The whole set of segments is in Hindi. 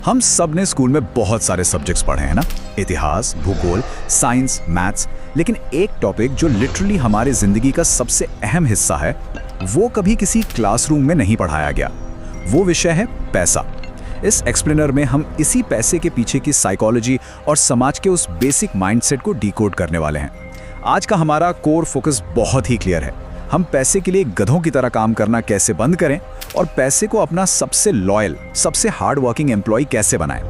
हम सब ने स्कूल में बहुत सारे सब्जेक्ट्स पढ़े हैं ना, इतिहास, भूगोल, साइंस, मैथ्स, लेकिन एक टॉपिक जो लिटरली हमारे जिंदगी का सबसे अहम हिस्सा है, वो कभी किसी क्लासरूम में नहीं पढ़ाया गया। वो विषय है पैसा। इस एक्सप्लेनर में हम इसी पैसे के पीछे की साइकोलॉजी और समाज के उस बेसिक माइंडसेट को डिकोड करने वाले हैं। आज का हमारा कोर फोकस बहुत ही क्लियर है। हम पैसे के लिए गधों की तरह काम करना कैसे बंद करें और पैसे को अपना सबसे लॉयल, सबसे हार्ड वर्किंग एम्प्लॉय कैसे बनाएं।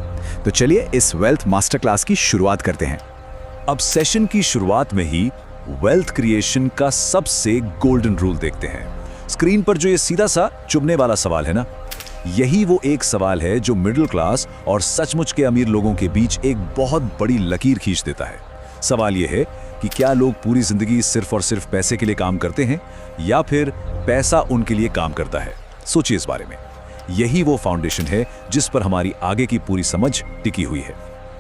तो चलिए इस वेल्थ मास्टर क्लास की शुरुआत करते हैं। अब सेशन की शुरुआत में ही वेल्थ क्रिएशन का सबसे गोल्डन रूल देखते हैं। स्क्रीन पर जो ये सीधा सा चुभने वाला सवाल है ना, यही वो एक सवाल है जो मिडिल क्लास और सचमुच के अमीर लोगों के बीच एक बहुत बड़ी लकीर खींच देता है। सवाल ये है कि क्या लोग पूरी जिंदगी सिर्फ और सिर्फ पैसे के लिए काम करते हैं या फिर पैसा उनके लिए काम करता है। सोचिए इस बारे में। यही वो फाउंडेशन है जिस पर हमारी आगे की पूरी समझ टिकी हुई है।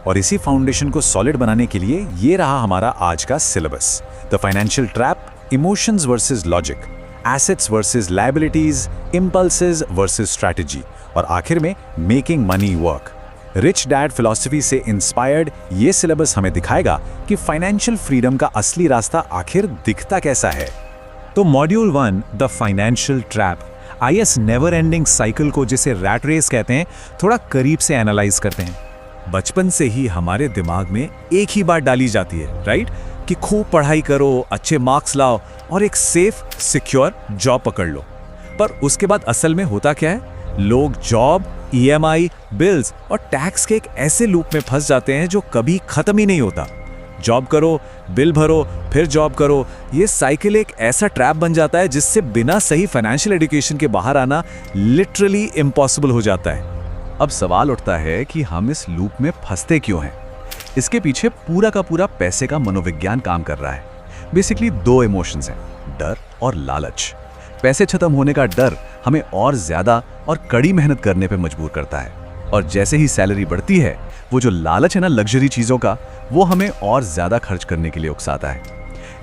और इसी फाउंडेशन को सॉलिड बनाने के लिए ये रहा हमारा आज का syllabus. The financial trap, emotions versus logic, assets versus liabilities, impulses versus strategy, और आखिर में making money work. Rich dad philosophy से इंस्पायर्ड ये सिलेबस हमें दिखाएगा कि फाइनेंशियल फ्रीडम का असली रास्ता आखिर दिखता कैसा है। तो module 1, the financial trap, is never ending cycle को, जिसे रैट रेस कहते हैं, थोड़ा करीब से एनालाइज करते हैं। बचपन से ही हमारे दिमाग में एक ही बात डाली जाती है, राइट, कि खूब पढ़ाई करो, अच्छे मार्क्स लाओ और एक सेफ सिक्योर जॉब पकड़ लो। पर उसके बाद असल में होता क्या है? लोग जॉब, ईएमआई, बिल्स और टैक्स के एक ऐसे लूप में फंस जाते हैं जो कभी खत्म ही नहीं होता। जॉब करो, बिल भरो, फिर जॉब करो। ये साइकिल एक ऐसा ट्रैप बन जाता है जिससे बिना सही फाइनेंशियल एजुकेशन के बाहर आना लिटरली इम्पॉसिबल हो जाता है। अब सवाल उठता है कि हम इस लूप में फंसते क्यों हैं? इसके पीछे पूरा का पूरा पैसे का मनोविज्ञान काम कर रहा है। बेसिकली दो इमोशंस हैं, डर और लालच। पैसे खत्म होने का डर हमें और ज्यादा और कड़ी मेहनत करने पे मजबूर करता है, और जैसे ही सैलरी बढ़ती है, वो जो लालच है ना लग्जरी चीजों का, वो हमें और ज्यादा खर्च करने के लिए उकसाता है।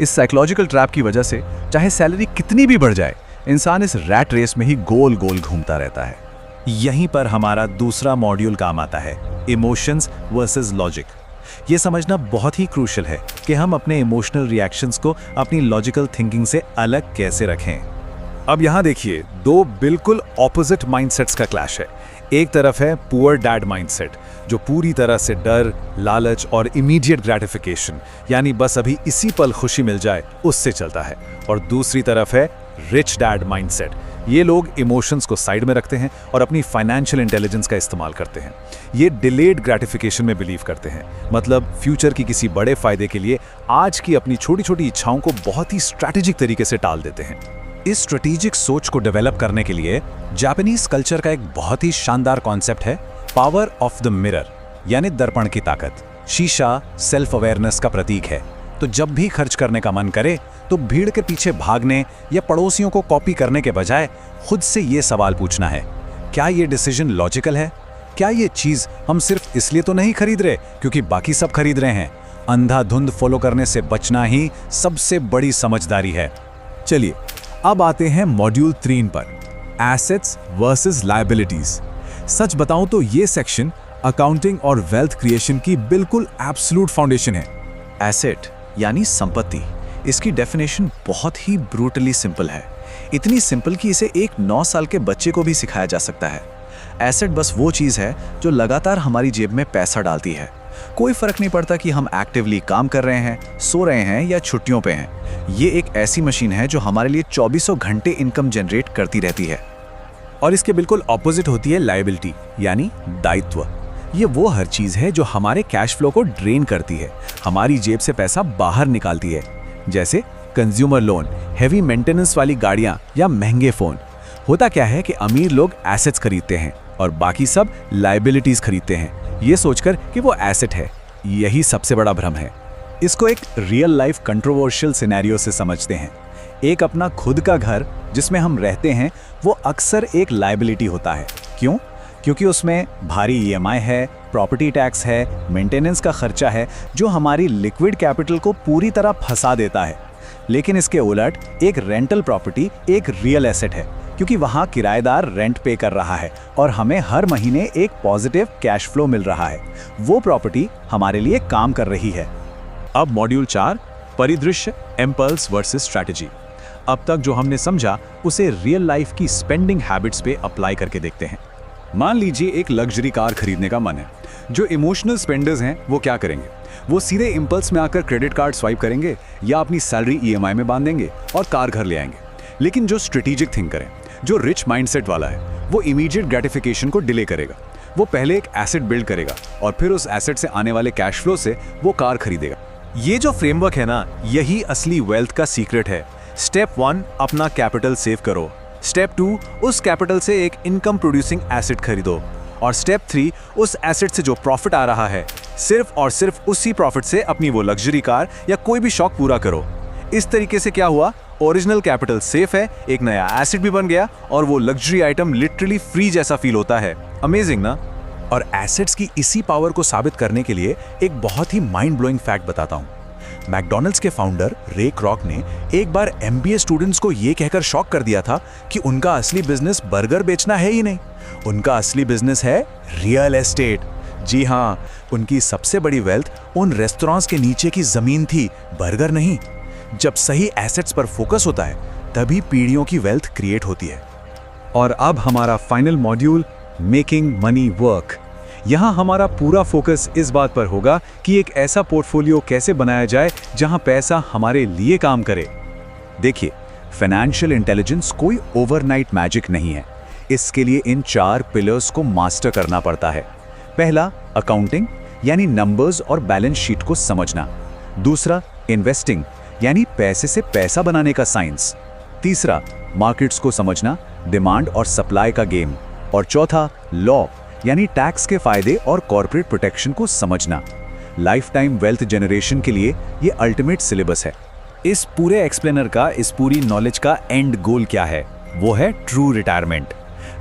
इस साइकोलॉजिकल ट्रैप की वजह से चाहे सैलरी कितनी भी बढ़ जाए, इंसान इस रैट रेस में ही गोल गोल घूमता रहता है। यहीं पर हमारा दूसरा मॉड्यूल काम आता है, इमोशंस वर्सेस लॉजिक। ये समझना बहुत ही क्रूशियल है कि हम अपने इमोशनल रिएक्शंस को अपनी लॉजिकल थिंकिंग से अलग कैसे रखें। अब यहाँ देखिए, दो बिल्कुल ऑपोजिट माइंडसेट्स का क्लैश है। एक तरफ है पुअर डैड माइंडसेट, जो पूरी तरह से डर, लालच और इमीडिएट ग्रेटिफिकेशन, यानी बस अभी इसी पल खुशी मिल जाए, उससे चलता है। और दूसरी तरफ है रिच डैड माइंडसेट। ये लोग इमोशंस को साइड में रखते हैं और अपनी फाइनेंशियल इंटेलिजेंस का इस्तेमाल करते हैं। ये डिलेड ग्रेटिफिकेशन में बिलीव करते हैं, मतलब फ्यूचर की किसी बड़े फायदे के लिए आज की अपनी छोटी छोटी इच्छाओं को बहुत ही स्ट्रैटेजिक तरीके से टाल देते हैं। इस स्ट्रेटेजिक सोच को डेवलप करने के लिए जापानीज कल्चर का एक बहुत ही शानदार कॉन्सेप्ट है, पावर ऑफ द मिरर, यानी दर्पण की ताकत। शीशा सेल्फ अवेयरनेस का प्रतीक है। तो जब भी खर्च करने का मन करे तो भीड़ के पीछे भागने या पड़ोसियों को कॉपी करने के बजाय खुद से ये सवाल पूछना है, क्या ये डिसीजन लॉजिकल है? क्या ये चीज हम सिर्फ इसलिए तो नहीं खरीद रहे क्योंकि बाकी सब खरीद रहे हैं? अंधाधुंध फॉलो करने से बचना ही सबसे बड़ी समझदारी है। चलिए अब आते हैं मॉड्यूल 3 पर, एसेट्स वर्सेस लायबिलिटीज। सच बताऊं तो ये सेक्शन अकाउंटिंग और वेल्थ क्रिएशन की बिल्कुल एब्सोल्यूट फाउंडेशन है। एसेट यानी संपत्ति, इसकी डेफिनेशन बहुत ही ब्रूटली सिंपल है। इतनी सिंपल कि इसे एक 9 साल के बच्चे को भी सिखाया जा सकता है। एसेट बस वो चीज़ है जो लगातार हमारी जेब में पैसा डालती है। कोई फर्क नहीं पड़ता कि हम एक्टिवली काम कर रहे हैं, सो रहे हैं या छुट्टियों पे हैं। ये एक ऐसी मशीन है जो हमारे लिए 24 घंटे इनकम जनरेट करती रहती है। और इसके बिल्कुल ऑपोजिट होती है लायबिलिटी, यानी दायित्व। ये वो हर चीज है जो हमारे कैश फ्लो को ड्रेन करती है, हमारी जेब से पैसा बाहर निकालती है। जैसे कंज्यूमर लोन, हैवी मेंटेनेंस वाली गाड़ियां या महंगे फोन। होता क्या है कि अमीर लोग एसेट्स खरीदते हैं और बाकी सब लायबिलिटीज खरीदते हैं, ये सोचकर कि वो एसेट है। यही सबसे बड़ा भ्रम है। इसको एक रियल लाइफ कंट्रोवर्शियल सिनेरियो से समझते हैं। एक अपना खुद का घर जिसमें हम रहते हैं, वो अक्सर एक लायबिलिटी होता है। क्यों? क्योंकि उसमें भारी ईएमआई है, प्रॉपर्टी टैक्स है, मेंटेनेंस का खर्चा है, जो हमारी लिक्विड कैपिटल को पूरी तरह फंसा देता है। लेकिन इसके उलट एक रेंटल प्रॉपर्टी एक रियल एसेट है, क्योंकि वहाँ किराएदार रेंट पे कर रहा है और हमें हर महीने एक पॉजिटिव कैश फ्लो मिल रहा है। वो प्रॉपर्टी हमारे लिए काम कर रही है। अब मॉड्यूल 4, परिदृश्य, इम्पल्स वर्सेस स्ट्रैटेजी। अब तक जो हमने समझा उसे रियल लाइफ की स्पेंडिंग हैबिट्स पे अप्लाई करके देखते हैं। मान लीजिए एक लग्जरी कार खरीदने का मन है। जो इमोशनल स्पेंडर्स हैं वो क्या करेंगे? वो सीधे इम्पल्स में आकर क्रेडिट कार्ड स्वाइप करेंगे या अपनी सैलरी ईएमआई में बांध देंगे और कार घर ले आएंगे। लेकिन जो स्ट्रेटेजिक थिंक करें, जो रिच माइंडसेट वाला है, वो इमीडिएट ग्रेटिफिकेशन को डिले करेगा। वो पहले एक एसेट बिल्ड करेगा और फिर उस एसेट से आने वाले कैश फ्लो से वो कार खरीदेगा। ये जो फ्रेमवर्क है ना, यही असली वेल्थ का सीक्रेट है। स्टेप 1, अपना कैपिटल सेव करो। स्टेप 2, उस कैपिटल से एक इनकम प्रोड्यूसिंग एसेट खरीदो। और स्टेप 3, उस एसेट से जो प्रॉफिट आ रहा है, सिर्फ और सिर्फ उसी प्रॉफिट से अपनी वो लग्जरी कार या कोई भी शौक पूरा करो। इस तरीके से क्या हुआ, ओरिजिनल कैपिटल सेफ है, एक नया एसेट भी बन गया और वो लग्जरी आइटम लिटरली फ्री जैसा फील होता है। अमेजिंग ना? और एसेट्स की इसी पावर को साबित करने के लिए एक बहुत ही माइंड ब्लोइंग फैक्ट बताता हूँ। मैकडॉनल्ड्स के फाउंडर रे क्रॉक ने एक बार एमबीए स्टूडेंट्स को ये कहकर शॉक कर दिया था कि उनका असली बिजनेस बर्गर बेचना है ही नहीं, उनका असली बिजनेस है रियल एस्टेट। जी हाँ, उनकी सबसे बड़ी वेल्थ उन रेस्टोरेंट्स के नीचे की जमीन थी, बर्गर नहीं। जब सही एसेट्स पर फोकस होता है तभी पीढ़ियों की वेल्थ क्रिएट होती है। और अब हमारा final module, making money work. यहाँ हमारा पूरा फोकस इस बात पर होगा कि एक ऐसा पोर्टफोलियो कैसे बनाया जाए जहाँ पैसा हमारे लिए काम करे। देखिए, फाइनेंशियल इंटेलिजेंस कोई ओवरनाइट मैजिक नहीं है। इसके लिए इन 4 पिलर्स को मास्टर करना पड़ता है। पहला, अकाउंटिंग यानी नंबर्स और बैलेंस शीट को समझना। दूसरा, इन्वेस्टिंग यानी पैसे से पैसा बनाने का साइंस। तीसरा, मार्केट्स को समझना, डिमांड और सप्लाई का गेम। और चौथा, लॉ यानी टैक्स के फायदे और कॉर्पोरेट प्रोटेक्शन को समझना। लाइफ टाइम वेल्थ जनरेशन के लिए ये अल्टीमेट सिलेबस है। इस पूरे एक्सप्लेनर का, इस पूरी नॉलेज का एंड गोल क्या है? वो है ट्रू रिटायरमेंट।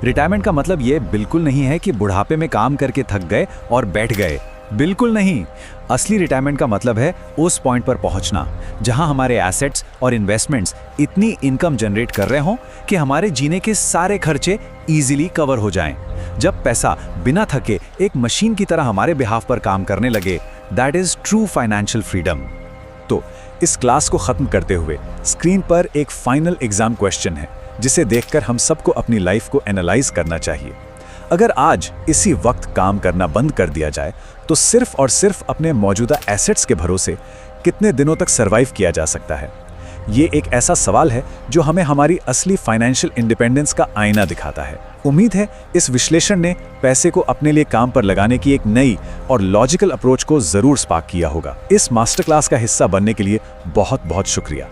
रिटायरमेंट का मतलब ये बिल्कुल नहीं है कि बुढ़ापे में काम करके थक गए और बैठ गए, बिल्कुल नहीं। असली रिटायरमेंट का मतलब है उस पॉइंट पर पहुंचना जहां हमारे एसेट्स और इन्वेस्टमेंट्स इतनी इनकम जनरेट कर रहे हों कि हमारे जीने के सारे खर्चे इजीली कवर हो जाएं। जब पैसा बिना थके एक मशीन की तरह हमारे बिहाफ पर काम करने लगे, that is true financial freedom. तो इस क्लास को खत्म करते हुए स्क्रीन पर एक फाइनल एग्जाम क्वेश्चन है जिसे देखकर हम सबको अपनी लाइफ को एनालाइज करना चाहिए। अगर आज इसी वक्त काम करना बंद कर दिया जाए तो सिर्फ और सिर्फ अपने मौजूदा एसेट्स के भरोसे कितने दिनों तक सरवाइव किया जा सकता है? ये एक ऐसा सवाल है जो हमें हमारी असली फाइनेंशियल इंडिपेंडेंस का आईना दिखाता है। उम्मीद है इस विश्लेषण ने पैसे को अपने लिए काम पर लगाने की एक नई और लॉजिकल अप्रोच को जरूर स्पार्क किया होगा। इस मास्टर क्लास का हिस्सा बनने के लिए बहुत बहुत शुक्रिया।